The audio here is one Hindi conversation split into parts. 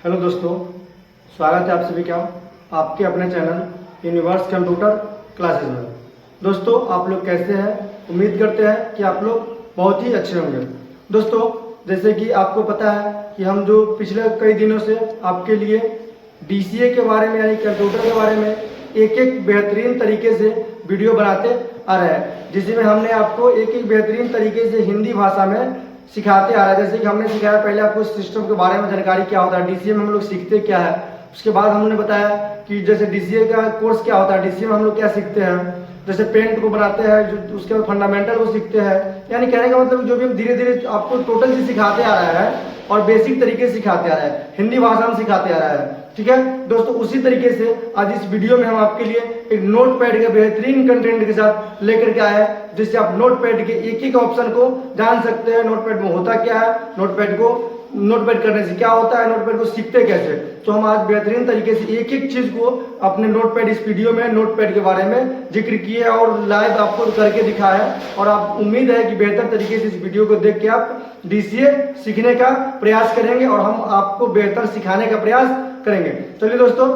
हेलो दोस्तों, स्वागत है आप सभी का आपके अपने चैनल यूनिवर्स कंप्यूटर क्लासेस में। दोस्तों, आप लोग कैसे हैं? उम्मीद करते हैं कि आप लोग बहुत ही अच्छे होंगे। दोस्तों, जैसे कि आपको पता है कि हम जो पिछले कई दिनों से आपके लिए DCA के बारे में यानी कंप्यूटर के बारे में एक एक बेहतरीन तरीके से वीडियो बनाते आ रहे हैं, जिसमें हमने आपको एक एक बेहतरीन तरीके से हिंदी भाषा में सिखाते आ रहा है। जैसे कि हमने सिखाया पहले आपको सिस्टम के बारे में जानकारी क्या होता है, DCA में हम लोग सीखते क्या है। उसके बाद हमने बताया कि जैसे DCA का कोर्स क्या होता है, DCA में हम लोग क्या सीखते हैं। जैसे पेंट को बनाते हैं, जो उसके बाद फंडामेंटल को सीखते हैं। यानी कहने का मतलब जो भी हम धीरे धीरे आपको टोटल चीज सिखाते आ रहा है और बेसिक तरीके से सिखाते आ रहा है, हिंदी भाषा में सिखाते आ रहा है। ठीक है दोस्तों, उसी तरीके से आज इस वीडियो में हम आपके लिए एक नोटपैड के बेहतरीन कंटेंट के साथ लेकर के आए हैं, जिससे आप नोटपैड के एक एक ऑप्शन को जान सकते हैं। नोटपैड में होता क्या है, नोटपैड करने से क्या होता है, नोटपैड को सीखते कैसे। तो हम आज बेहतरीन तरीके से एक एक चीज को अपने नोटपैड इस वीडियो में नोटपैड के बारे में जिक्र किए और लाइव आपको करके दिखाया है। और आप उम्मीद है कि बेहतर तरीके से इस वीडियो को देख के आप DCA सीखने का प्रयास करेंगे और हम आपको बेहतर सिखाने का प्रयास करेंगे। चलिए दोस्तों,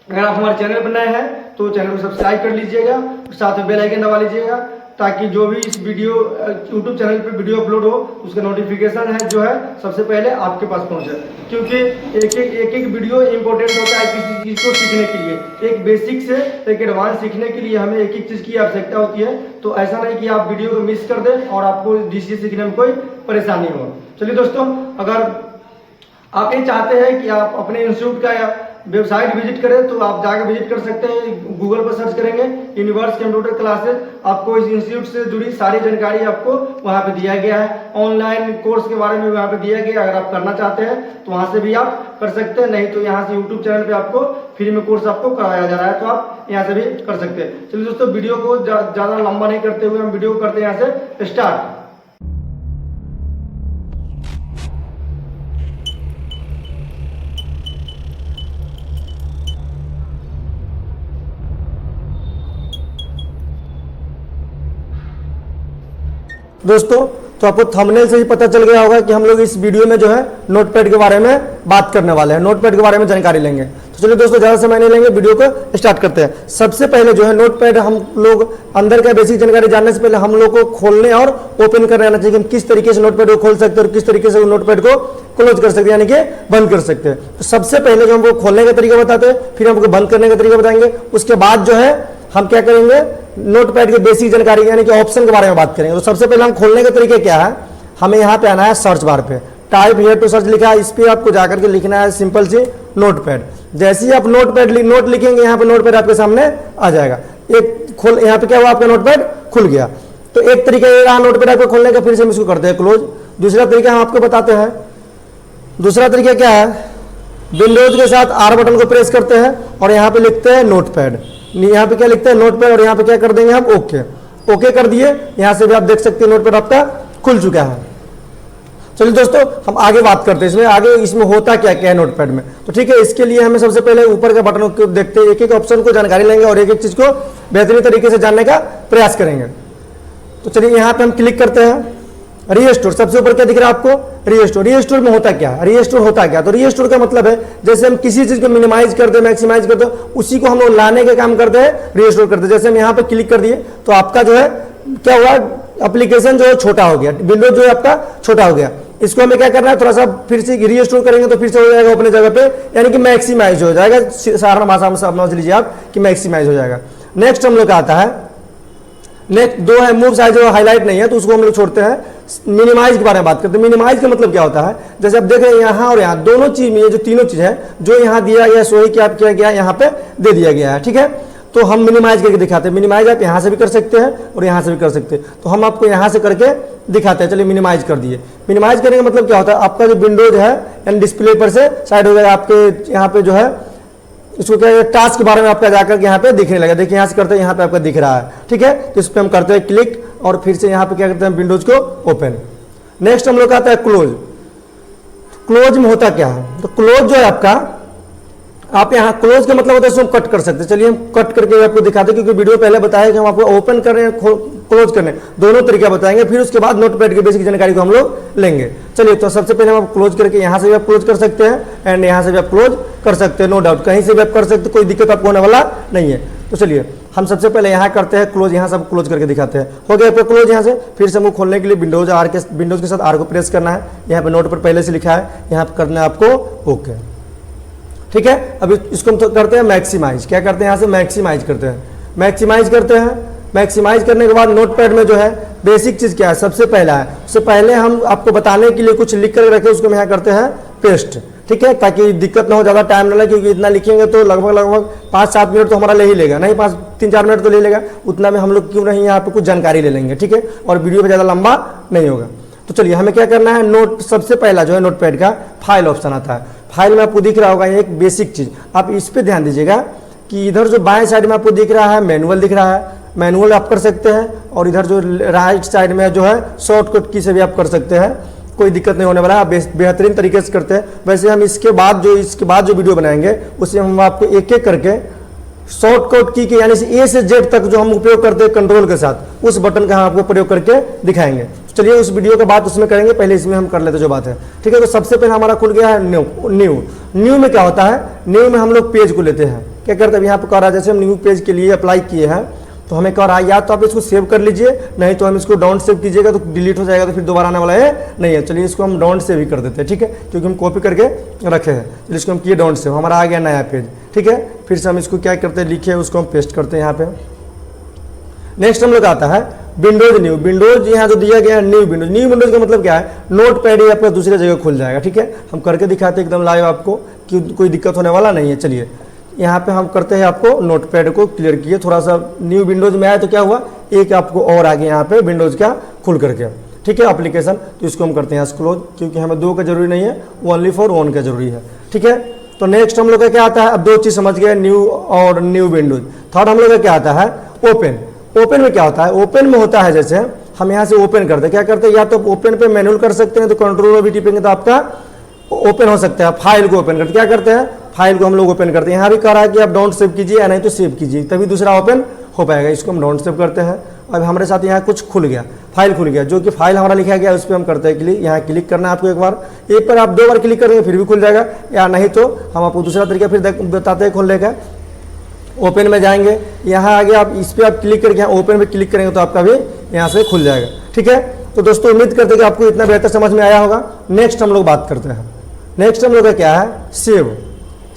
अगर आप हमारे चैनल पर नए हैं तो चैनल को सब्सक्राइब कर लीजिएगा, साथ में बेल आइकन दबा लीजिएगा, ताकि जो भी इस वीडियो YouTube चैनल पे वीडियो अपलोड हो उसका नोटिफिकेशन है जो है सबसे पहले आपके पास पहुंचे। क्योंकि एक एक वीडियो इंपॉर्टेंट होता है किसी चीज को सीखने के लिए। एक बेसिक से एक एडवांस सीखने के लिए हमें एक एक चीज की आवश्यकता होती है। तो ऐसा नहीं कि आप वीडियो को मिस कर दें और आपको DCA सीखने में कोई परेशानी हो। चलिए दोस्तों, अगर आप ये चाहते हैं कि आप अपने इंस्टीट्यूट का वेबसाइट विजिट करें तो आप जाकर विजिट कर सकते हैं। गूगल पर सर्च करेंगे यूनिवर्स कंप्यूटर क्लासेस, आपको इस इंस्टीट्यूट से जुड़ी सारी जानकारी आपको वहां पे दिया गया है। ऑनलाइन कोर्स के बारे में वहां पे दिया गया है। अगर आप करना चाहते हैं तो वहां से भी आप कर सकते हैं, नहीं तो यहाँ से YouTube चैनल पे आपको फ्री में कोर्स आपको कराया जा रहा है, तो आप यहाँ से भी कर सकते हैं। चलिए दोस्तों, वीडियो को ज्यादा लंबा नहीं करते हुए हम वीडियो करते हैं यहाँ से स्टार्ट। दोस्तों, तो आपको थंबनेल से ही पता चल गया होगा कि हम लोग इस वीडियो में जो है नोटपैड के बारे में बात करने वाले हैं, नोटपैड के बारे में जानकारी लेंगे। तो चलिए दोस्तों, ज़्यादा समय नहीं लेंगे, वीडियो को स्टार्ट करते हैं। सबसे पहले जो है नोटपैड, हम लोग अंदर का बेसिक जानकारी जानने से पहले हम लोग को खोलने और ओपन करने आना चाहिए कि हम किस तरीके से नोटपैड को खोल सकते हैं और किस तरीके से नोटपैड को क्लोज कर सकते हैं, यानी कि बंद कर सकते हैं। तो सबसे पहले जो हमको खोलने का तरीका बताते हैं, फिर हमको बंद करने का तरीका बताएंगे। उसके बाद जो है हम क्या करेंगे, नोटपैड की बेसिक जानकारी यानी कि ऑप्शन के बारे में बात करेंगे। तो सबसे पहले हम खोलने का तरीका क्या है, हमें यहाँ पे आना है सर्च बार पे, टाइप हियर टू सर्च लिखा है, इस पे आपको जाकर के लिखना है सिंपल सी नोटपैड। जैसे ही आप नोट लिखेंगे, यहाँ पे नोटपैड आपके सामने आ जाएगा। एक खोल, यहाँ पे क्या हुआ, आपका नोटपैड खुल गया। तो एक तरीका ये रहा नोटपैड आपको खोलने का, फिर से हम इसको करते हैं क्लोज। दूसरा तरीका हम आपको बताते हैं। दूसरा तरीका क्या है, विंडोज के साथ R बटन को प्रेस करते हैं और यहाँ पे लिखते हैं नोटपैड। यहाँ पे क्या लिखते हैं, नोटपैड, और यहाँ पे क्या कर देंगे हम, ओके कर दिए। यहाँ से भी आप देख सकते हैं नोटपैड आपका खुल चुका है। चलिए दोस्तों, हम आगे बात करते हैं इसमें होता क्या क्या है नोटपैड में। तो ठीक है, इसके लिए हमें सबसे पहले ऊपर के बटनों को देखते हैं, एक एक ऑप्शन को जानकारी लेंगे और एक एक चीज को बेहतरीन तरीके से जानने का प्रयास करेंगे। तो चलिए यहाँ पे हम क्लिक करते हैं। रीस्टोर, सबसे ऊपर क्या दिख रहा है आपको, रीस्टोर में होता क्या, तो रीस्टोर का मतलब है जैसे हम किसी चीज को मिनिमाइज कर दे, मैक्सिमाइज कर दो, उसी को हम लोग लाने के काम करते हैं, रीस्टोर करते हैं। जैसे हम यहाँ पे क्लिक कर दिए तो आपका जो है क्या हुआ, एप्लीकेशन जो है छोटा हो गया, विंडो जो है आपका छोटा हो गया। इसको हमें क्या करना है, थोड़ा सा फिर से रीस्टोर करेंगे तो फिर से हो जाएगा अपने जगह पे, यानी कि मैक्सिमाइज हो जाएगा। साधारण भाषा में समझ लीजिए आप कि मैक्सिमाइज हो जाएगा। नेक्स्ट हम लोग का आता है, नेक्स्ट दो है मूव साइज, जो हाईलाइट नहीं है तो उसको हम लोग छोड़ते हैं। मिनिमाइज के बारे में बात करते हैं। मिनिमाइज का मतलब क्या होता है, जैसे आप देख रहे हैं यहाँ और यहाँ दोनों चीज में, ये जो तीनों चीज है जो यहाँ दिया गया सो ही क्या किया गया, यहाँ पे दे दिया गया है। ठीक है, तो हम मिनिमाइज करके दिखाते हैं। मिनिमाइज आप यहाँ से भी कर सकते हैं और यहाँ से भी कर सकते हैं, तो हम आपको यहाँ से करके दिखाते हैं। चलिए मिनिमाइज कर दिए। मिनिमाइज करने का मतलब क्या होता है, आपका जो विंडोज है यानी डिस्प्ले पर से साइड हो जाएगा, आपके यहाँ पे जो है इसको क्या है, टास्क के बारे में आपका जाकर के यहाँ पे दिखने लगा। देखिए यहाँ से करते हैं, यहाँ पे आपका दिख रहा है। ठीक है, तो इस पर हम करते हैं क्लिक और फिर से यहाँ पे क्या करते हैं, विंडोज को ओपन। नेक्स्ट हम लोग का आता है क्लोज। क्लोज में होता क्या है, तो क्लोज जो है आपका, आप यहाँ क्लोज का मतलब होता है इसको हम कट कर सकते हैं। चलिए हम कट करके आपको दिखाते हैं, क्योंकि वीडियो पहले बताया कि हम आपको ओपन कर रहे हैं, क्लोज करने, दोनों तरीका बताएंगे। फिर उसके बाद नोटपैड की बेसिक जानकारी को हम लोग लेंगे। चलिए, तो सबसे पहले हम क्लोज करके यहाँ से भी आप क्लोज कर सकते हैं एंड यहाँ से भी आप क्लोज कर सकते हैं, नो डाउट, कहीं से भी आप कर सकते हैं, कोई दिक्कत आपको होने वाला नहीं है। तो चलिए हम सबसे पहले यहाँ करते हैं क्लोज, यहाँ सब क्लोज करके दिखाते हैं। हो गया आपको क्लोज। यहाँ से फिर से हमको खोलने के लिए विंडोज के साथ आर को प्रेस करना है। यहाँ पे नोट पर पहले से लिखा है, यहाँ पे करना है आपको ओके, ठीक है। अभी इसको हम तो करते हैं मैक्सिमाइज। क्या करते हैं, यहाँ से मैक्सिमाइज करते हैं, मैक्सिमाइज करते हैं। मैक्सिमाइज करने के बाद नोटपैड में जो है बेसिक चीज क्या है, सबसे पहला है, उससे पहले हम आपको बताने के लिए कुछ लिख कर रखे, उसको हम यहाँ करते हैं पेस्ट, ठीक है, ताकि दिक्कत ना हो, ज़्यादा टाइम ना लगे, क्योंकि इतना लिखेंगे तो लगभग 5-7 मिनट तो हमारा ले ही लेगा, नहीं 3-4 मिनट तो ले लेगा, उतना में हम लोग क्यों नहीं यहाँ पे कुछ जानकारी ले लेंगे, ठीक है, और वीडियो पे ज़्यादा लंबा नहीं होगा। तो चलिए हमें क्या करना है, नोट सबसे पहला जो है नोटपैड का फाइल ऑप्शन आता है। फाइल में आपको दिख रहा होगा एक बेसिक चीज़, आप इस पर ध्यान दीजिएगा कि इधर जो बाएं साइड में आपको दिख रहा है मैनुअल दिख रहा है, मैनुअल आप कर सकते हैं, और इधर जो राइट साइड में जो है शॉर्टकट की से भी आप कर सकते हैं, कोई दिक्कत नहीं होने वाला है, आप बेहतरीन तरीके से करते हैं। वैसे हम इसके बाद जो वीडियो बनाएंगे उससे हम आपको एक एक करके शॉर्टकट की के यानी से ए से जेड तक जो हम उपयोग करते हैं कंट्रोल के साथ, उस बटन का हम आपको प्रयोग करके दिखाएंगे। चलिए उस वीडियो के बाद उसमें करेंगे, पहले इसमें हम कर लेते जो बात है, ठीक है। तो सबसे पहले हमारा खुल गया है न्यू में क्या होता है, न्यू में हम लोग पेज को लेते हैं। क्या करते हैं, यहाँ पर कह रहा है जैसे हम न्यू पेज के लिए अप्लाई किए हैं, तो हमें कह रहा है या तो आप इसको सेव कर लीजिए, नहीं तो हम इसको डोंट सेव कीजिएगा तो डिलीट हो जाएगा, तो फिर दोबारा आने वाला है नहीं है। चलिए इसको हम डोंट सेव ही कर देते हैं, ठीक है, क्योंकि हम कॉपी करके रखे हैं। चलिए इसको हम किए डोंट सेव, हमारा आ गया नया पेज, ठीक है। फिर से हम इसको क्या करते हैं, लिखे उसको हम पेस्ट करते हैं यहाँ पे। नेक्स्ट हम लोग आता है विंडोज न्यू। विंडोज यहाँ जो दिया गया है न्यू विंडोज का मतलब क्या है, नोटपैड ही आपका दूसरे जगह खुल जाएगा, ठीक है। हम करके दिखाते हैं एकदम लाइव आपको कि कोई दिक्कत होने वाला नहीं है। चलिए यहाँ पे हम करते हैं, आपको नोटपैड को क्लियर किए, थोड़ा सा न्यू विंडोज में आया तो क्या हुआ, एक आपको और आगे यहाँ पे विंडोज का खुल करके, ठीक है, एप्लीकेशन। तो इसको हम करते हैं यहाँ क्लोज, क्योंकि हमें 2 का जरूरी नहीं है, ओनली फॉर 1 का जरूरी है, ठीक है। तो नेक्स्ट हम लोग का क्या आता है, अब 2 चीज समझ गए, न्यू और न्यू विंडोज। थर्ड हम लोग का क्या आता है, ओपन। ओपन में क्या होता है, ओपन में होता है जैसे हम यहाँ से ओपन करते हैं, क्या करते हैं, या तो ओपन पे मैनुअल कर सकते हैं, तो कंट्रोल भी टिपेंगे तो आपका ओपन हो सकता है। फाइल को ओपन करते क्या करते हैं, फाइल को हम लोग ओपन करते हैं। यहाँ भी कह रहा है कि आप डोंट सेव कीजिए या नहीं तो सेव कीजिए, तभी दूसरा ओपन हो पाएगा। इसको हम डोंट सेव करते हैं। अब हमारे साथ यहाँ कुछ खुल गया, फाइल खुल गया, जो कि फाइल हमारा लिखा गया उस पर हम करते हैं क्लिक। यहाँ क्लिक करना है आपको एक बार, एक पर आप 2 बार क्लिक करेंगे फिर भी खुल जाएगा, या नहीं तो हम आपको दूसरा तरीका फिर बताते हैं खोलने का। ओपन में जाएंगे, यहाँ आगे आप इस पर आप क्लिक करके यहाँ ओपन पे क्लिक करेंगे तो आपका भी यहाँ से खुल जाएगा, ठीक है। तो दोस्तों उम्मीद करते हैं कि आपको इतना बेहतर समझ में आया होगा। नेक्स्ट हम लोग बात करते हैं, नेक्स्ट हम लोग का क्या है, सेव।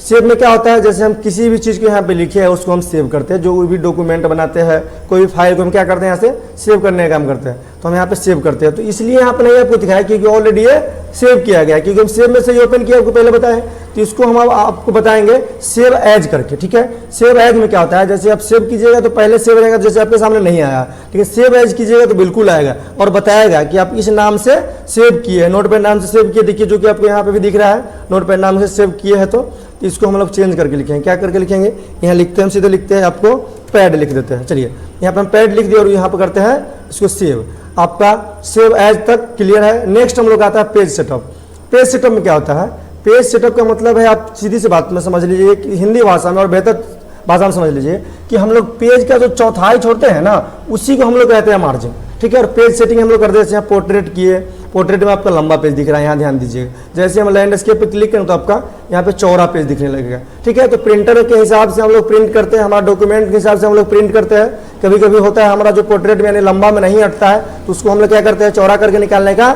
सेव में क्या होता है, जैसे हम किसी भी चीज़ को यहाँ पे लिखे हैं उसको हम सेव करते हैं, जो भी डॉक्यूमेंट बनाते हैं, कोई भी फाइल को हम क्या करते हैं यहाँ से सेव करने का काम करते हैं, तो हम यहाँ पे सेव करते हैं। तो इसलिए यहाँ पे नहीं आपको दिखाया क्योंकि ऑलरेडी ये सेव किया गया है, क्योंकि हम सेव में से ही ओपन किया आपको पहले बताएं। तो इसको हम आपको बताएंगे सेव एज करके, ठीक है। सेव एज में क्या होता है, जैसे आप सेव कीजिएगा तो पहले सेव रहेगा, जैसे आपके सामने नहीं आया, ठीक है। सेव एज कीजिएगा तो बिल्कुल आएगा और बताएगा कि आप इस नाम से सेव किए हैं, नोटपैड नाम से सेव किए, देखिए जो कि आपको यहाँ पे भी दिख रहा है, नोटपैड नाम से सेव किए हैं। तो इसको हम लोग चेंज करके लिखेंगे, क्या करके लिखेंगे, यहाँ लिखते हैं हम सीधे लिखते हैं आपको पैड लिख देते हैं। चलिए यहाँ पे हम पैड लिख दिए और यहाँ पे करते हैं इसको सेव। आपका सेव एज तक क्लियर है। नेक्स्ट हम लोग आता है पेज सेटअप। पेज सेटअप में क्या होता है, पेज सेटअप का मतलब है, आप सीधी सी बात में समझ लीजिए कि हिंदी भाषा में और बेहतर भाषा में समझ लीजिए कि हम लोग पेज का जो चौथाई छोड़ते हैं ना, उसी को हम लोग कहते हैं मार्जिन, ठीक है। और पेज सेटिंग हम लोग कर देते हैं, पोर्ट्रेट किए, पोर्ट्रेट में आपका लंबा पेज दिख रहा है, यहाँ ध्यान दीजिएगा। जैसे हम लैंडस्केप पे क्लिक करें तो आपका यहाँ पे चौड़ा पेज दिखने लगेगा, ठीक है। तो प्रिंटर के हिसाब से हम लोग प्रिंट करते हैं, हमारा डॉक्यूमेंट के हिसाब से हम लोग प्रिंट करते हैं। कभी कभी होता है हमारा जो पोर्ट्रेट में यानी लंबा में नहीं अटता है, तो उसको हम लोग क्या करते हैं, चौड़ा करके निकालने का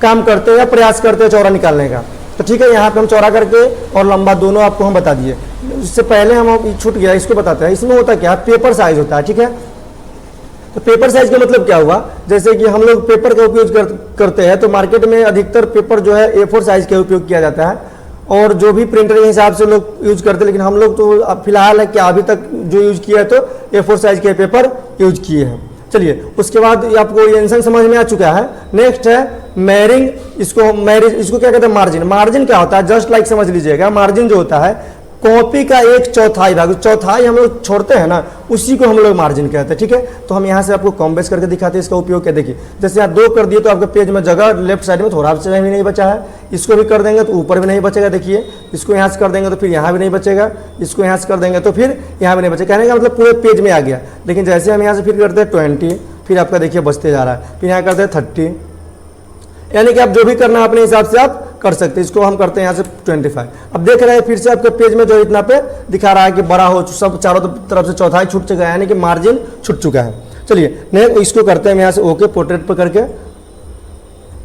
काम करते हैं या प्रयास करते हैं चौड़ा निकालने का। तो ठीक है, यहाँ पे हम चौड़ा करके और लंबा दोनों आपको हम बता दिए। इससे पहले हम छूट गया, इसको बताते हैं। इसमें होता क्या, पेपर साइज होता है, ठीक है। तो पेपर साइज का मतलब क्या हुआ, जैसे कि हम लोग पेपर का उपयोग करते हैं, तो मार्केट में अधिकतर पेपर जो है A4 साइज का उपयोग किया जाता है, और जो भी प्रिंटर के हिसाब से लोग यूज करते हैं। लेकिन हम लोग तो फिलहाल है कि अभी तक जो यूज किया है तो A4 साइज के पेपर यूज किए हैं। चलिए उसके बाद आपको ये आंसर समझ में आ चुका है। नेक्स्ट है मैरिंग। इसको क्या कहते हैं, मार्जिन। मार्जिन क्या होता है, जस्ट लाइक समझ लीजिएगा, मार्जिन जो होता है कॉपी का 1/4 भाग, चौथाई हम लोग छोड़ते हैं ना, उसी को हम लोग मार्जिन कहते हैं, ठीक है। तो हम यहाँ से आपको कम बेस करके दिखाते हैं इसका उपयोग क्या। देखिए जैसे यहाँ 2 कर दिए तो आपके पेज में जगह लेफ्ट साइड में थोड़ा सा भी नहीं बचा है, इसको भी कर देंगे तो ऊपर भी नहीं बचेगा। देखिए इसको यहाँ से कर देंगे तो फिर यहाँ भी नहीं बचेगा, इसको यहाँ से कर देंगे तो फिर यहाँ भी नहीं बचेगा। कहने का मतलब पूरे पेज में आ गया। लेकिन जैसे हम यहाँ से फिर करते हैं 20, फिर आपका देखिए बचते जा रहा है, फिर यहाँ करते हैं 30, यानी कि आप जो भी करना है अपने हिसाब से आप कर सकते हैं। इसको हम करते हैं यहाँ से 25। अब देख रहे हैं फिर से आपके पेज में जो इतना पे दिखा रहा है कि बड़ा हो, सब चारों तरफ से चौथाई छूट चुका है, यानी कि मार्जिन छूट चुका है। चलिए नेक्स्ट इसको करते हैं यहाँ से ओके पोर्ट्रेट पर करके,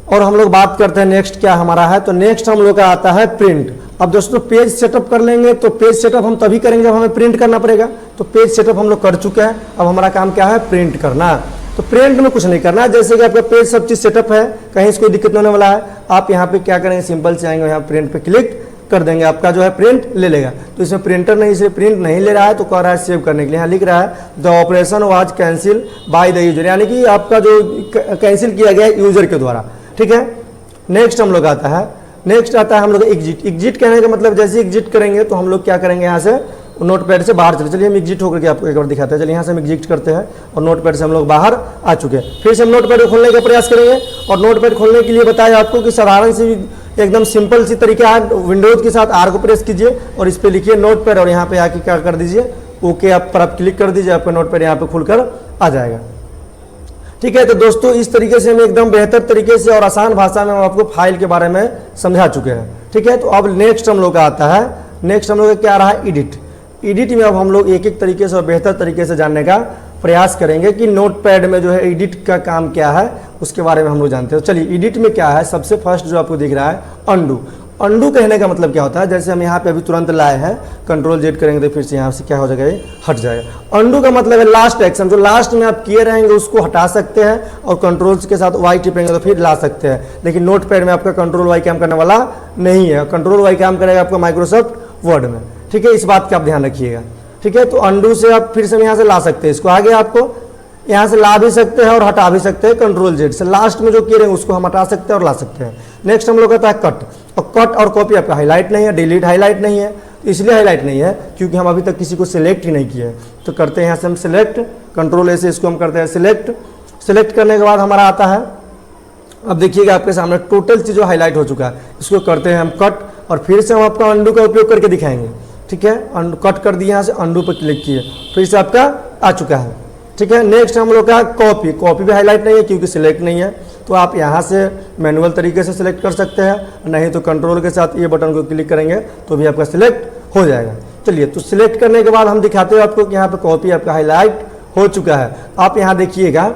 और हम लोग बात करते हैं नेक्स्ट क्या हमारा है। तो नेक्स्ट हम लोग का आता है प्रिंट। अब दोस्तों पेज सेटअप कर लेंगे, तो पेज सेटअप हम तभी करेंगे जब हमें प्रिंट करना पड़ेगा। तो पेज सेटअप हम लोग कर चुके हैं, अब हमारा काम क्या है, प्रिंट करना। तो प्रिंट में कुछ नहीं करना है, जैसे कि आपका पेज सब चीज़ सेटअप है, कहीं से कोई दिक्कत नहीं होने वाला है। आप यहाँ पे क्या करेंगे, सिंपल से आएंगे यहाँ प्रिंट पे क्लिक कर देंगे, आपका जो है प्रिंट ले लेगा। तो इसमें प्रिंटर नहीं, इसलिए प्रिंट नहीं ले रहा है, तो कह रहा है सेव करने के लिए। यहाँ लिख रहा है the operation was cancel by the user, यानी कि आपका जो कैंसिल किया गया है यूजर के द्वारा। ठीक है, नेक्स्ट हम लोग आता है, नेक्स्ट आता है हम लोग एग्जिट। एग्जिट कहने का मतलब जैसे एग्जिट करेंगे तो हम लोग क्या करेंगे, यहाँ से नोटपैड से बाहर चले। चलिए हम एग्जिट होकर के आपको एक बार दिखाते हैं। चलिए यहाँ से हम एग्जिट करते हैं और नोटपैड से हम लोग बाहर आ चुके हैं। फिर से हम नोटपैड को खोलने का प्रयास करेंगे, और नोटपैड खोलने के लिए बताया आपको कि साधारण सी एकदम सिंपल सी तरीका है, विंडोज के साथ आर को प्रेस कीजिए और इस पर लिखिए नोटपैड, और यहाँ पे आके क्या कर दीजिए, ओके आप पर आप क्लिक कर दीजिए, आपका नोटपैड यहाँ पे खुलकर आ जाएगा। ठीक है, तो दोस्तों इस तरीके से हम एकदम बेहतर तरीके से और आसान भाषा में हम आपको फाइल के बारे में समझा चुके हैं। ठीक है, तो अब नेक्स्ट हम लोग का आता है, नेक्स्ट हम लोग का क्या रहा है, एडिट। एडिट में अब हम लोग एक एक तरीके से और बेहतर तरीके से जानने का प्रयास करेंगे कि नोटपैड में जो है एडिट का काम क्या है, उसके बारे में हम लोग जानते हैं। चलिए एडिट में क्या है, सबसे फर्स्ट जो आपको दिख रहा है अंडू। अंडू कहने का मतलब क्या होता है, जैसे हम यहाँ पे अभी तुरंत लाए हैं, कंट्रोल जेड करेंगे तो फिर से यहाँ से क्या हो जाएगा, ये हट जाएगा। अंडू का मतलब है लास्ट एक्शन, जो लास्ट में आप किए रहेंगे उसको हटा सकते हैं, और कंट्रोल के साथ वाई टिपेंगे तो फिर ला सकते हैं। लेकिन नोटपैड में आपका कंट्रोल वाई काम करने वाला नहीं है, कंट्रोल वाई काम करेगा आपका माइक्रोसॉफ्ट वर्ड में। ठीक है, इस बात का आप ध्यान रखिएगा। ठीक है, तो अंडू से आप फिर से यहाँ से ला सकते हैं इसको, आगे आपको यहाँ से ला भी सकते हैं और हटा भी सकते हैं, कंट्रोल जेड से। लास्ट में जो किए रहेंगे उसको हम हटा सकते हैं और ला सकते हैं। नेक्स्ट हम लोग कहता है कट, और कट और कॉपी आपका हाईलाइट नहीं है, डिलीट हाईलाइट नहीं है, इसलिए हाईलाइट नहीं है क्योंकि हम अभी तक किसी को सिलेक्ट ही नहीं किए हैं। तो करते हैं यहाँ से हम सिलेक्ट, कंट्रोल ए से इसको हम करते हैं सिलेक्ट। सिलेक्ट करने के बाद हमारा आता है, अब देखिएगा आपके सामने टोटल चीज़ जो हाईलाइट हो चुका है, इसको करते हैं हम कट, और फिर से हम आपका अंडू का उपयोग करके दिखाएंगे। ठीक है, कट कर दिए, यहाँ से अंडू पर क्लिक किए, फिर से आपका आ चुका है। ठीक है, नेक्स्ट हम लोग का कॉपी। कॉपी भी हाईलाइट नहीं है क्योंकि सिलेक्ट नहीं है, तो आप यहाँ से मैनुअल तरीके से सिलेक्ट कर सकते हैं, नहीं तो कंट्रोल के साथ ये बटन को क्लिक करेंगे तो भी आपका सिलेक्ट हो जाएगा। चलिए, तो सिलेक्ट करने के बाद हम दिखाते हैं आपको कि यहाँ पे कॉपी आपका हाईलाइट हो चुका है। आप यहाँ देखिएगा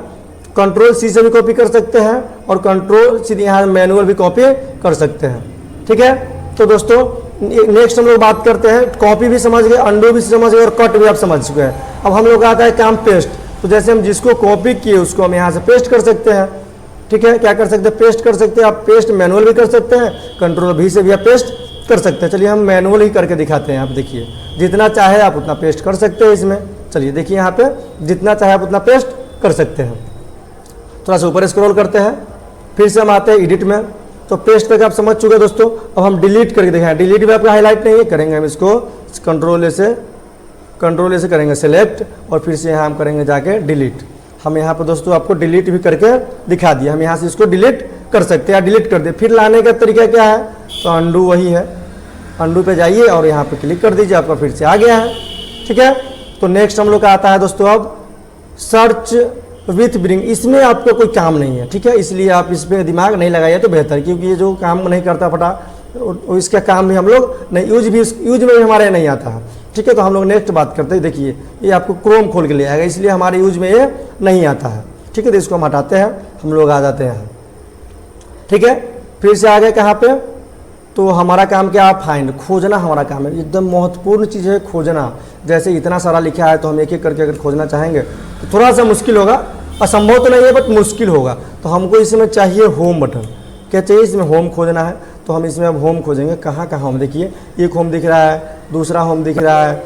कंट्रोल सी से भी कॉपी कर सकते हैं, और कंट्रोल सीधे यहाँ मैनुअल भी कॉपी कर सकते हैं। ठीक है, तो दोस्तों नेक्स्ट हम लोग बात करते हैं, कॉपी भी समझ गए, अंडू भी समझ गए, और कट भी आप समझ चुके हैं। अब हम लोग आता है काम पेस्ट। तो जैसे हम जिसको कॉपी किए उसको हम यहाँ से पेस्ट कर सकते हैं। ठीक है, क्या कर सकते हैं, पेस्ट कर सकते हैं। आप पेस्ट मैनुअल भी कर सकते हैं, कंट्रोल भी से भी आप पेस्ट कर सकते हैं। चलिए हम मैनुअल ही करके दिखाते हैं। आप देखिए, जितना चाहे आप उतना पेस्ट कर सकते हैं इसमें। चलिए देखिए, यहाँ पे जितना चाहे आप उतना पेस्ट कर सकते हैं। थोड़ा सा ऊपर स्क्रॉल करते हैं, फिर से हम आते हैं एडिट में। तो पेस्ट तक आप समझ चुके हैं दोस्तों। अब हम डिलीट करके दिखाएं, डिलीट में आपका हाईलाइट नहीं है, करेंगे हम इसको कंट्रोल ए से करेंगे सेलेक्ट, और फिर से यहाँ हम करेंगे जाके डिलीट। हम यहाँ पर दोस्तों आपको डिलीट भी करके दिखा दिया। हम यहाँ से इसको डिलीट कर सकते हैं या डिलीट कर दे। फिर लाने का तरीका क्या है, तो अंडू वही है, अंडू पे जाइए और यहाँ पे क्लिक कर दीजिए, आपका फिर से आ गया है। ठीक है, तो नेक्स्ट हम लोग का आता है दोस्तों अब सर्च विथ ब्रिंग। इसमें आपको कोई काम नहीं है। ठीक है, इसलिए आप इस पर दिमाग नहीं लगाइए तो बेहतर, क्योंकि ये जो काम नहीं करता फटा, इसका काम भी हम लोग नहीं, यूज में भी हमारे नहीं आता है। ठीक है, तो हम लोग नेक्स्ट बात करते हैं। देखिए, ये आपको क्रोम खोल के ले आएगा, इसलिए हमारे यूज में ये नहीं आता है। ठीक है, तो इसको हम हटाते हैं, हम लोग आ जाते हैं। ठीक है, फिर से आ गए कहाँ पे, तो हमारा काम क्या है, फाइंड, खोजना हमारा काम है। एकदम महत्वपूर्ण चीज़ है खोजना। जैसे इतना सारा लिखा है तो हम एक एक करके अगर खोजना चाहेंगे तो थोड़ा सा मुश्किल होगा, असंभव तो नहीं है बट मुश्किल होगा। तो हमको इसमें चाहिए होम बटन। क्या चाहिए, इसमें होम खोजना है, तो हम इसमें अब होम खोजेंगे। कहाँ कहाँ होम, देखिए एक होम दिख रहा है, दूसरा होम दिख रहा है,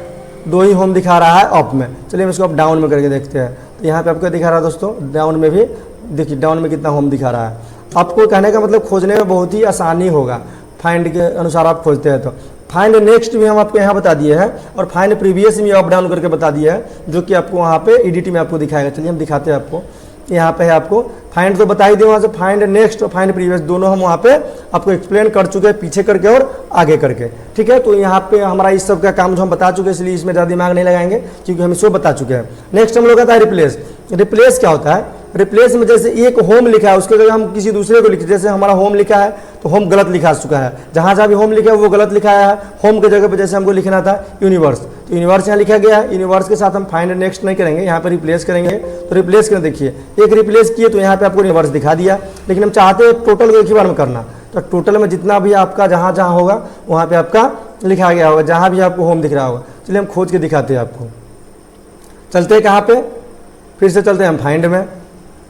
दो ही होम दिखा रहा है अप में। चलिए हम इसको अब डाउन में करके देखते हैं। तो यहाँ पे आपको दिखा रहा है दोस्तों, डाउन में भी देखिए, डाउन में कितना होम दिखा रहा है। आपको कहने का मतलब खोजने में बहुत ही आसानी होगा, फाइंड के अनुसार आप खोजते हैं। तो फाइंड नेक्स्ट भी हम आपको यहाँ बता दिए हैं, और फाइंड प्रीवियस में अप डाउन करके बता दिया है, जो कि आपको वहाँ पे एडिट में आपको दिखाएगा। चलिए हम दिखाते हैं आपको। यहाँ पे है आपको फाइंड तो बता ही दिए, वहाँ से फाइंड नेक्स्ट और फाइंड प्रीवियस दोनों हम वहाँ पे आपको एक्सप्लेन कर चुके हैं, पीछे करके और आगे करके। ठीक है, तो यहाँ पे हमारा इस सब का काम जो हम बता चुके हैं, इसलिए इसमें ज़्यादा दिमाग नहीं लगाएंगे क्योंकि हम इसको बता चुके हैं। नेक्स्ट हम लोग आता है रिप्लेस। रिप्लेस क्या होता है, रिप्लेस में जैसे एक होम लिखा है उसके जगह हम किसी दूसरे को लिखे, जैसे हमारा होम लिखा है तो होम गलत लिखा चुका है, जहाँ जहाँ भी होम लिखा है वो गलत लिखा है। होम के जगह पे जैसे हमको लिखना था यूनिवर्स, तो यूनिवर्स यहाँ लिखा गया है। यूनिवर्स के साथ हम फाइंड नेक्स्ट नहीं करेंगे, यहाँ पे रिप्लेस करेंगे। तो रिप्लेस करें, देखिए एक रिप्लेस किए तो यहाँ पे आपको यूनिवर्स दिखा दिया, लेकिन हम चाहते हैं टोटल को एक ही बार में करना। तो टोटल में जितना भी आपका जहाँ जहाँ होगा वहाँ पे आपका लिखा गया होगा, जहाँ भी आपको होम दिख रहा होगा। चलिए हम खोज के दिखाते हैं आपको। चलते हैं कहाँ पे, फिर से चलते हैं हम फाइंड में।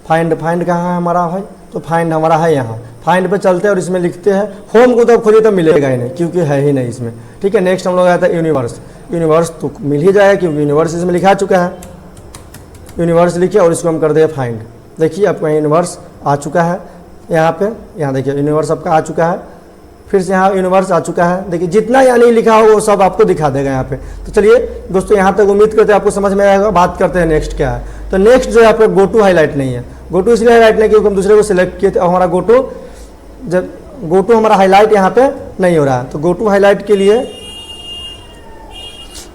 फाइंड कहाँ है हमारा भाई, तो फाइंड हमारा है यहाँ। फाइंड पे चलते हैं और इसमें लिखते हैं होम को, तो खोलिए तो मिलेगा ही नहीं क्योंकि है ही नहीं इसमें। ठीक है, नेक्स्ट हम लोग आया था यूनिवर्स। यूनिवर्स तो मिल ही जाएगा क्योंकि यूनिवर्स इसमें लिखा चुका है। यूनिवर्स लिखिए और इसको हम कर दें फाइंड। देखिए आपका यूनिवर्स आ चुका है यहाँ पे, यहाँ देखिए यूनिवर्स आपका आ चुका है। फिर से यहाँ यूनिवर्स आ चुका है। देखिए जितना यहाँ नहीं लिखा हो वो सब आपको दिखा देगा यहाँ पे। तो चलिए दोस्तों यहाँ तक उम्मीद करते हैं आपको समझ में आएगा। बात करते हैं नेक्स्ट क्या है। तो नेक्स्ट जो है आपका गो टू हाईलाइट नहीं है। गो टू इसलिए हाईलाइट नहीं क्योंकि हम दूसरे को सिलेक्ट किए थे और हमारा गो टू हमारा हाईलाइट यहाँ पे नहीं हो रहा है। तो गो टू हाईलाइट के लिए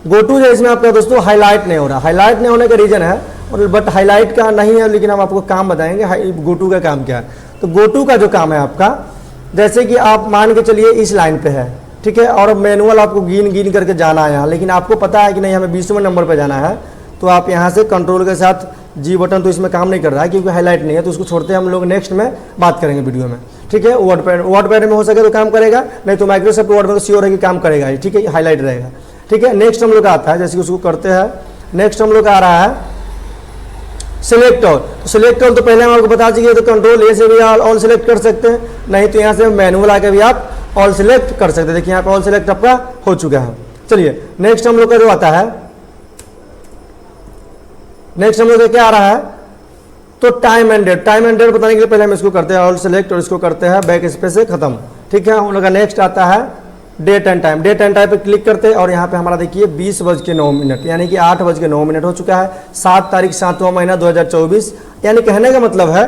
गो टू जो इसमें आपका दोस्तों हाईलाइट नहीं हो रहा। हाईलाइट नहीं होने का रीजन है और बट हाईलाइट का नहीं है, लेकिन हम आपको काम बताएंगे गो टू का काम क्या है। तो गो टू का जो काम है आपका, जैसे कि आप मान के चलिए इस लाइन पे है, ठीक है, और मैनुअल आपको गिन करके जाना है यहाँ, लेकिन आपको पता है कि नहीं हमें 20वें नंबर पे जाना है। तो आप यहाँ से कंट्रोल के साथ जी बटन, तो इसमें काम नहीं कर रहा है क्योंकि हाईलाइट नहीं है, तो उसको छोड़ते हैं हम लोग, नेक्स्ट में बात करेंगे वीडियो में। ठीक है, वर्ड पैड में हो सके तो काम करेगा, नहीं तो माइक्रोसॉफ्ट वर्ड में तो श्योर है कि काम करेगा ही। ठीक है, हाईलाइट रहेगा। ठीक है, नेक्स्ट हम लोग आता है, जैसे कि उसको करते हैं। नेक्स्ट हम लोग आ रहा है सिलेक्ट ऑल। तो सिलेक्ट ऑल तो पहले हम आपको बता चुके, तो कंट्रोल ए से भी ऑल सिलेक्ट कर सकते हैं, नहीं तो यहाँ से मैनुअल आके भी आप ऑल सिलेक्ट कर सकते हैं। देखिए यहाँ पे ऑल सिलेक्ट आपका हो चुका है। चलिए नेक्स्ट हम लोग का जो आता है, नेक्स्ट हम लोग का क्या आ रहा है, तो time and date. Time and date बताने के लिए पहले हम इसको करते हैं ऑल सिलेक्ट और इसको करते हैं बैक स्पेस से खत्म। ठीक है, हम लोग का नेक्स्ट आता है date and time. Date and time पे क्लिक करते हैं और यहाँ पे हमारा देखिए 20:09 यानी कि 8:09 हो चुका है। 7 तारीख 7वां महीना 2024। यानी कहने का मतलब है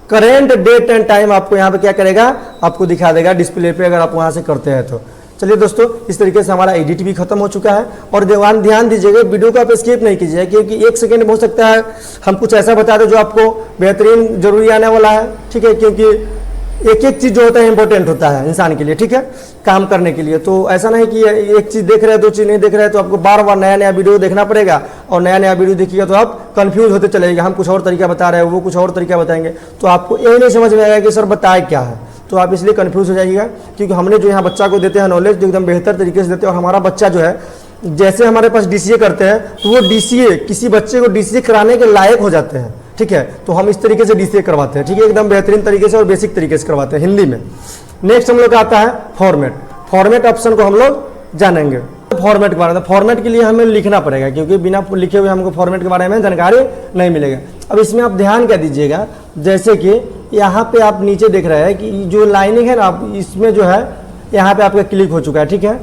करेंट डेट एंड टाइम आपको यहाँ पे क्या करेगा, आपको दिखा देगा डिस्प्ले पे, अगर आप वहाँ से करते हैं तो। चलिए दोस्तों, इस तरीके से हमारा एडिट भी खत्म हो चुका है। और ध्यान दीजिएगा, वीडियो को आप स्किप नहीं कीजिए क्योंकि 1 सेकेंड में हो सकता है हम कुछ ऐसा बता दें जो आपको बेहतरीन जरूरी आने वाला है। ठीक है, क्योंकि एक एक चीज़ जो होता है इंपॉर्टेंट होता है इंसान के लिए, ठीक है, काम करने के लिए। तो ऐसा नहीं कि एक चीज़ देख रहे हैं 2 चीज़ नहीं देख रहे हैं, तो आपको बार बार नया नया वीडियो देखना पड़ेगा और नया नया वीडियो देखिएगा तो आप कंफ्यूज होते चलेगा। हम कुछ और तरीका बता रहे हैं, वो कुछ और तरीका बताएंगे, तो आपको ये नहीं समझ में आएगा कि सर बताए क्या है। तो आप इसलिए कंफ्यूज हो जाइएगा क्योंकि हमने जो यहाँ बच्चा को देते हैं नॉलेज, जो एकदम बेहतर तरीके से देते हैं। और हमारा बच्चा जो है, जैसे हमारे पास DCA करते हैं तो वो DCA किसी बच्चे को DCA कराने के लायक हो जाते हैं। ठीक है, तो हम इस तरीके से DCA करवाते हैं। ठीक है, एकदम बेहतरीन तरीके से और बेसिक तरीके से करवाते हैं हिंदी में। नेक्स्ट हम लोग का आता है फॉर्मेट। फॉर्मेट ऑप्शन को हम लोग जानेंगे। फॉर्मेट के बारे में, फॉर्मेट के लिए हमें लिखना पड़ेगा क्योंकि बिना लिखे हुए हमको फॉर्मेट के बारे में जानकारी नहीं मिलेगा। अब इसमें आप ध्यान क्या दीजिएगा, जैसे कि यहाँ पे आप नीचे देख रहे हैं कि जो लाइनिंग है ना, इसमें जो है यहाँ पे आपका क्लिक हो चुका है। ठीक है,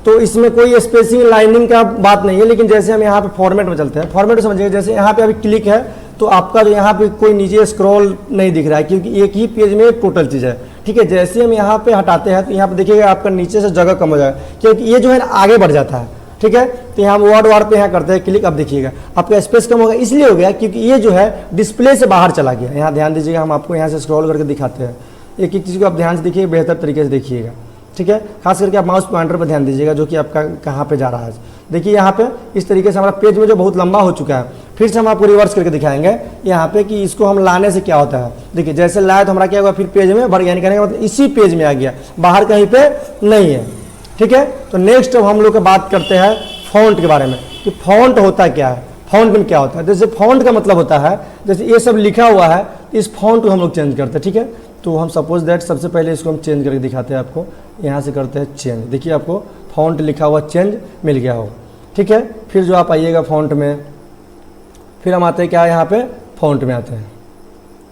तो इसमें कोई स्पेसिंग लाइनिंग का बात नहीं है, लेकिन जैसे हम यहाँ पे फॉर्मेट में चलते हैं, फॉर्मेट समझिएगा, जैसे यहाँ पे अभी क्लिक है तो आपका जो यहाँ पे कोई नीचे स्क्रॉल नहीं दिख रहा है क्योंकि एक ही पेज में टोटल चीज़ है। ठीक है, जैसे हम यहाँ पे हटाते हैं तो यहाँ पे देखिएगा आपका नीचे से जगह कम हो जाएगा क्योंकि ये जो है ना आगे बढ़ जाता है। ठीक है, तो यहाँ वर्ड पे यहाँ करते हैं क्लिक, अब देखिएगा आपका स्पेस कम होगा, इसलिए हो गया क्योंकि ये जो है डिस्प्ले से बाहर चला गया। यहाँ ध्यान दीजिएगा, हम आपको यहाँ से स्क्रॉल करके दिखाते हैं, एक एक चीज़ को आप ध्यान से देखिए, बेहतर तरीके से देखिएगा। ठीक है, खास करके आप माउस पॉइंटर पर ध्यान दीजिएगा जो कि आपका कहाँ पे जा रहा है। देखिए यहाँ पे इस तरीके से हमारा पेज में जो बहुत लंबा हो चुका है। फिर से हम आपको रिवर्स करके दिखाएंगे यहाँ पे कि इसको हम लाने से क्या होता है। देखिए जैसे लाए तो हमारा क्या हुआ, फिर पेज में भर गया, यानी कहने का मतलब इसी पेज में आ गया, बाहर कहीं पे नहीं है। ठीक है, तो नेक्स्ट अब हम लोग बात करते हैं फॉन्ट के बारे में कि फॉन्ट होता क्या है, फॉन्ट में क्या होता है। जैसे फॉन्ट का मतलब होता है, जैसे ये सब लिखा हुआ है, इस फॉन्ट को हम लोग चेंज करते हैं। ठीक है, तो हम सपोज दैट सबसे पहले इसको हम चेंज करके दिखाते हैं आपको। यहाँ से करते हैं चेंज, देखिए आपको फॉन्ट लिखा हुआ चेंज मिल गया हो। ठीक है, फिर जो आप आइएगा फॉन्ट में, फिर हम आते हैं क्या, यहाँ पे फॉन्ट में आते हैं।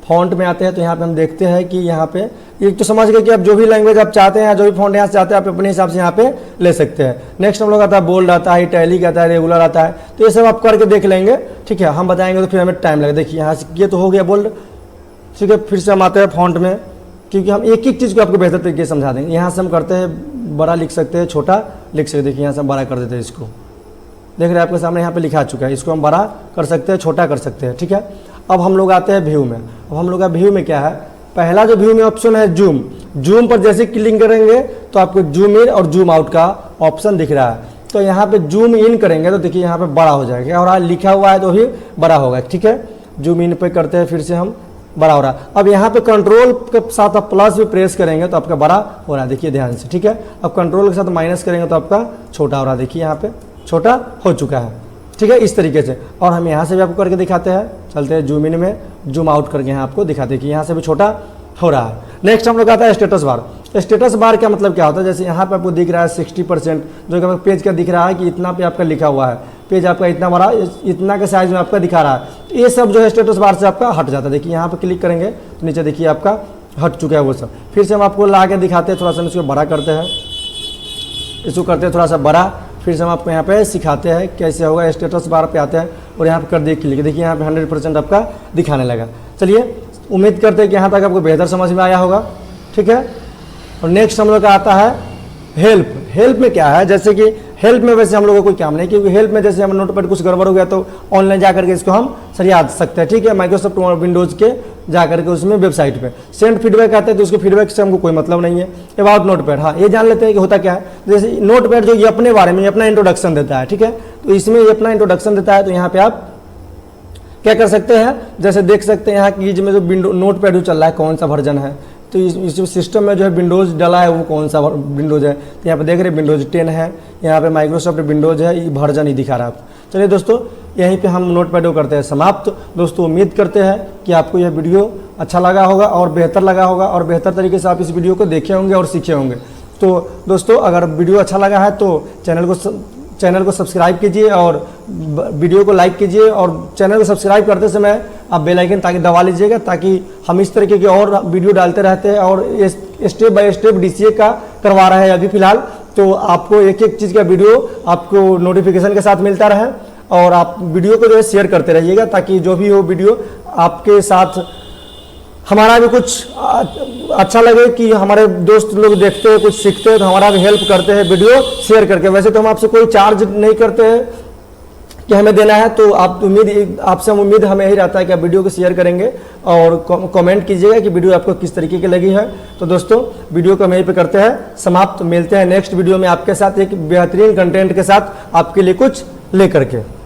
फॉन्ट में आते हैं तो यहाँ पे हम देखते हैं कि यहाँ पे एक तो समझ गए कि आप जो भी लैंग्वेज आप चाहते हैं, जो भी फॉन्ट यहाँ से चाहते हैं, आप अपने हिसाब से यहाँ पे ले सकते हैं। नेक्स्ट हम लोग आता है बोल्ड आता है, इटैलिक आता है, रेगुलर आता है, तो ये सब आप करके देख लेंगे। ठीक है, हम बताएंगे तो फिर हमें टाइम लगेगा। देखिए यहाँ से ये तो हो गया बोल्ड। ठीक है, फिर से हम आते हैं फॉन्ट में, क्योंकि हम एक एक चीज़ को आपको बेहतर तरीके से समझा देंगे। यहाँ से हम करते हैं बड़ा लिख सकते हैं, छोटा लिख सकते हैं। देखिए यहाँ से हम बड़ा कर देते हैं, इसको देख रहे हैं आपके सामने यहाँ पे लिखा चुका है, इसको हम बड़ा कर सकते हैं, छोटा कर सकते हैं। ठीक है, अब हम लोग आते हैं व्यू में। अब हम लोग का व्यू में क्या है, पहला जो व्यू में ऑप्शन है जूम, जूम पर जैसे क्लिक करेंगे तो आपको जूम इन और जूम आउट का ऑप्शन दिख रहा है। तो यहाँ पे जूम इन करेंगे तो देखिए यहाँ पे बड़ा हो जाएगा और लिखा हुआ है तो भी बड़ा होगा, ठीक है। जूम इन पे करते हैं, फिर से हम बड़ा हो रहा है। अब यहाँ पे कंट्रोल के साथ आप प्लस भी प्रेस करेंगे तो आपका बड़ा हो रहा है, देखिए ध्यान से, ठीक है। अब कंट्रोल के साथ माइनस करेंगे तो आपका छोटा हो रहा है, देखिए यहाँ पे छोटा हो चुका है, ठीक है, इस तरीके से। और हम यहाँ से भी आपको करके दिखाते हैं, चलते हैं जूम इन में, जूम आउट करके यहाँ आपको दिखाते हैं कि यहाँ से भी छोटा हो रहा है। नेक्स्ट हम लोग आता है स्टेटस बार। स्टेटस बार का मतलब क्या होता है, जैसे यहाँ पे आपको दिख रहा है 60%, जो कि पेज का दिख रहा है कि इतना पे आपका लिखा हुआ है, पेज आपका इतना बड़ा, इतना के साइज में आपका दिखा रहा है। ये सब जो है स्टेटस बार से आपका हट जाता है। देखिए यहाँ पे क्लिक करेंगे तो नीचे देखिए आपका हट चुका है वो सब। फिर से हम आपको ला के दिखाते हैं, थोड़ा सा इसको बड़ा करते हैं, इसको करते हैं थोड़ा सा बड़ा। फिर से हम आपको यहाँ पे सिखाते हैं कैसे होगा। स्टेटस बार पे आते हैं और यहाँ पे कर दिए क्लिक, देखिए यहाँ पे 100% आपका दिखाने लगा। चलिए, उम्मीद करते हैं कि यहाँ तक आपको बेहतर समझ में आया होगा, ठीक है। और नेक्स्ट हम लोग का आता है हेल्प। हेल्प में क्या है, जैसे कि हेल्प में वैसे हम लोगों को कोई काम नहीं, क्योंकि हेल्प में जैसे हम नोटपैड कुछ गड़बड़ हो गया तो ऑनलाइन जा करके इसको हम सरिया सकते हैं, ठीक है। माइक्रोसॉफ्ट विंडोज़ के जा करके उसमें वेबसाइट पे सेंड फीडबैक आते हैं तो उसके फीडबैक से हमको कोई मतलब नहीं है। अबाउट नोटपैड, हाँ ये जान लेते हैं कि होता क्या है। जैसे नोटपैड जो ये अपने बारे में अपना इंट्रोडक्शन देता है, ठीक है, तो इसमें ये अपना इंट्रोडक्शन देता है। तो यहाँ पे आप क्या कर सकते हैं, जैसे देख सकते हैं यहाँ की में जो विंडो नोटपैड जो चल रहा है कौन सा वर्जन है, तो इस सिस्टम में जो है विंडोज़ डला है वो कौन सा विंडोज़ है। तो यहाँ पे देख रहे हैं विंडोज़ 10 है, यहाँ पे माइक्रोसॉफ्ट विंडोज़ है, ये वर्जन ही दिखा रहा है आपको। चलिए दोस्तों, यहीं पे हम नोटपैड को करते हैं समाप्त। दोस्तों उम्मीद करते हैं कि आपको यह वीडियो अच्छा लगा होगा और बेहतर लगा होगा और बेहतर तरीके से आप इस वीडियो को देखे होंगे और सीखे होंगे। तो दोस्तों अगर वीडियो अच्छा लगा है तो चैनल को सब्सक्राइब कीजिए और वीडियो को लाइक कीजिए, और चैनल को सब्सक्राइब करते समय आप बेल आइकन ताकि दबा लीजिएगा, ताकि हम इस तरीके के और वीडियो डालते रहते हैं। और स्टेप बाय स्टेप DCA का करवा रहे हैं अभी फिलहाल, तो आपको एक एक चीज़ का वीडियो आपको नोटिफिकेशन के साथ मिलता रहे। और आप वीडियो को जो है शेयर करते रहिएगा, ताकि जो भी हो वीडियो आपके साथ हमारा भी कुछ अच्छा लगे कि हमारे दोस्त लोग देखते हैं, कुछ सीखते हैं, तो हमारा भी हेल्प करते हैं वीडियो शेयर करके। वैसे तो हम आपसे कोई चार्ज नहीं करते हैं कि हमें देना है, तो आपसे हम उम्मीद हमें यही रहता है कि आप वीडियो को शेयर करेंगे और कमेंट कीजिएगा कि वीडियो आपको किस तरीके की लगी है। तो दोस्तों वीडियो को हम यहीं पे करते हैं समाप्त। मिलते हैं नेक्स्ट वीडियो में आपके साथ एक बेहतरीन कंटेंट के साथ आपके लिए कुछ लेकर के।